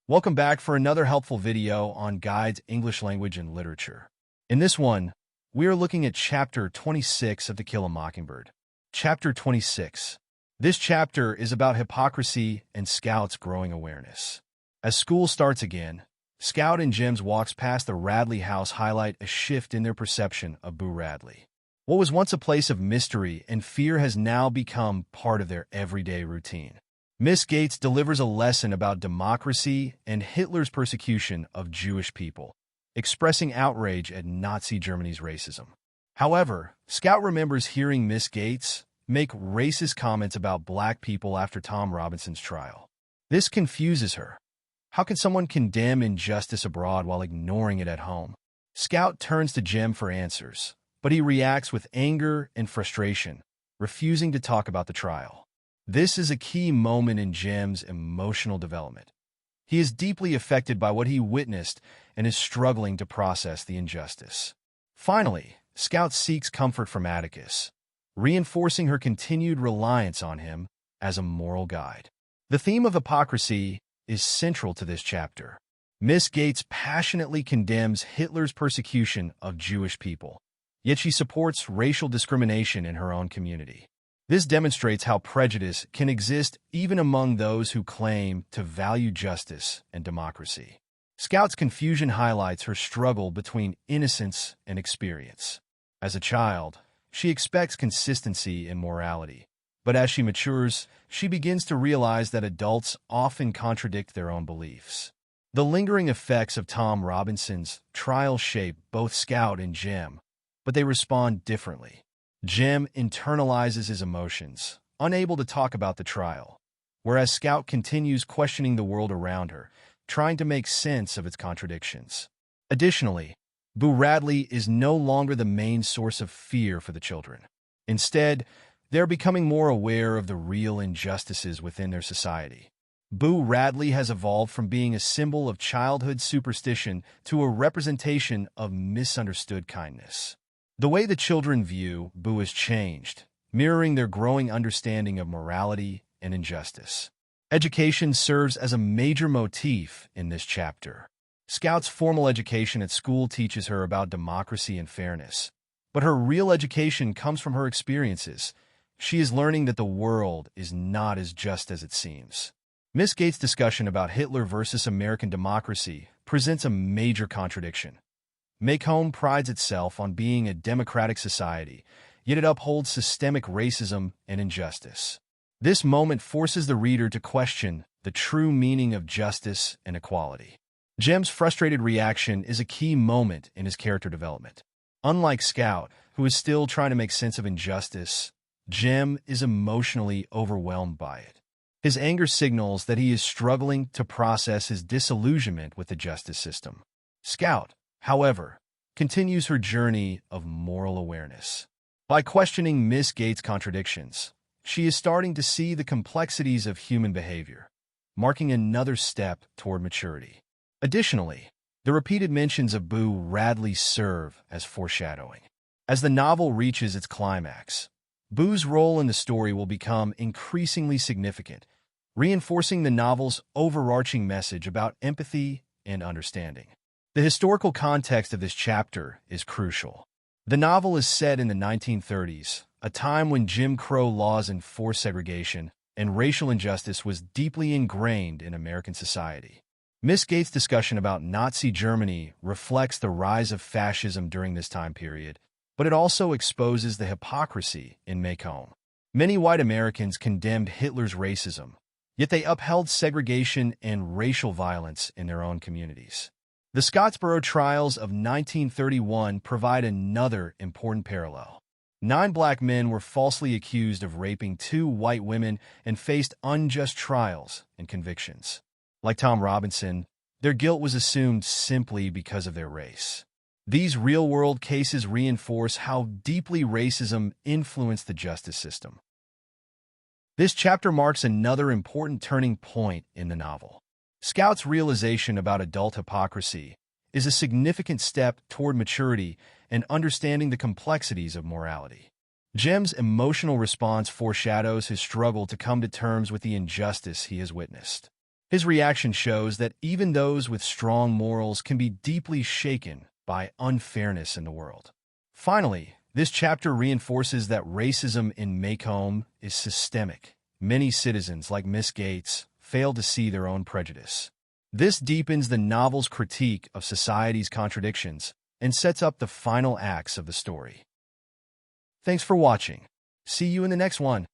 Welcome back for another helpful video on Guides English Language and Literature. In this one, we are looking at Chapter 26 of To Kill a Mockingbird. Chapter 26. This chapter is about hypocrisy and Scout's growing awareness. As school starts again, Scout and Jim's walks past the Radley house highlight a shift in their perception of Boo Radley. What was once a place of mystery and fear has now become part of their everyday routine. Miss Gates delivers a lesson about democracy and Hitler's persecution of Jewish people, expressing outrage at Nazi Germany's racism. However, Scout remembers hearing Miss Gates make racist comments about black people after Tom Robinson's trial. This confuses her. How can someone condemn injustice abroad while ignoring it at home? Scout turns to Jim for answers, but he reacts with anger and frustration, refusing to talk about the trial. This is a key moment in Jim's emotional development. He is deeply affected by what he witnessed and is struggling to process the injustice. Finally, Scout seeks comfort from Atticus, reinforcing her continued reliance on him as a moral guide. The theme of hypocrisy is central to this chapter. Miss Gates passionately condemns Hitler's persecution of Jewish people, yet she supports racial discrimination in her own community. This demonstrates how prejudice can exist even among those who claim to value justice and democracy. Scout's confusion highlights her struggle between innocence and experience. As a child, she expects consistency in morality, but as she matures, she begins to realize that adults often contradict their own beliefs. The lingering effects of Tom Robinson's trial shape both Scout and Jim, but they respond differently. Jim internalizes his emotions, unable to talk about the trial, whereas Scout continues questioning the world around her, trying to make sense of its contradictions. Additionally, Boo Radley is no longer the main source of fear for the children. Instead, they're becoming more aware of the real injustices within their society. Boo Radley has evolved from being a symbol of childhood superstition to a representation of misunderstood kindness. The way the children view Boo has changed, mirroring their growing understanding of morality and injustice. Education serves as a major motif in this chapter. Scout's formal education at school teaches her about democracy and fairness, but her real education comes from her experiences. She is learning that the world is not as just as it seems. Miss Gates' discussion about Hitler versus American democracy presents a major contradiction. Maycomb prides itself on being a democratic society, yet it upholds systemic racism and injustice. This moment forces the reader to question the true meaning of justice and equality. Jim's frustrated reaction is a key moment in his character development. Unlike Scout, who is still trying to make sense of injustice, Jim is emotionally overwhelmed by it. His anger signals that he is struggling to process his disillusionment with the justice system. Scout, however, continues her journey of moral awareness. By questioning Miss Gates' contradictions, she is starting to see the complexities of human behavior, marking another step toward maturity. Additionally, the repeated mentions of Boo Radley serve as foreshadowing. As the novel reaches its climax, Boo's role in the story will become increasingly significant, reinforcing the novel's overarching message about empathy and understanding. The historical context of this chapter is crucial. The novel is set in the 1930s, a time when Jim Crow laws enforced segregation and racial injustice was deeply ingrained in American society. Miss Gates' discussion about Nazi Germany reflects the rise of fascism during this time period, but it also exposes the hypocrisy in Maycomb. Many white Americans condemned Hitler's racism, yet they upheld segregation and racial violence in their own communities. The Scottsboro trials of 1931 provide another important parallel. 9 black men were falsely accused of raping 2 white women and faced unjust trials and convictions. Like Tom Robinson, their guilt was assumed simply because of their race. These real-world cases reinforce how deeply racism influenced the justice system. This chapter marks another important turning point in the novel. Scout's realization about adult hypocrisy is a significant step toward maturity and understanding the complexities of morality. Jim's emotional response foreshadows his struggle to come to terms with the injustice he has witnessed. His reaction shows that even those with strong morals can be deeply shaken by unfairness in the world. Finally, this chapter reinforces that racism in Maycomb is systemic. Many citizens, like Miss Gates, fail to see their own prejudice. This deepens the novel's critique of society's contradictions and sets up the final acts of the story. Thanks for watching. See you in the next one.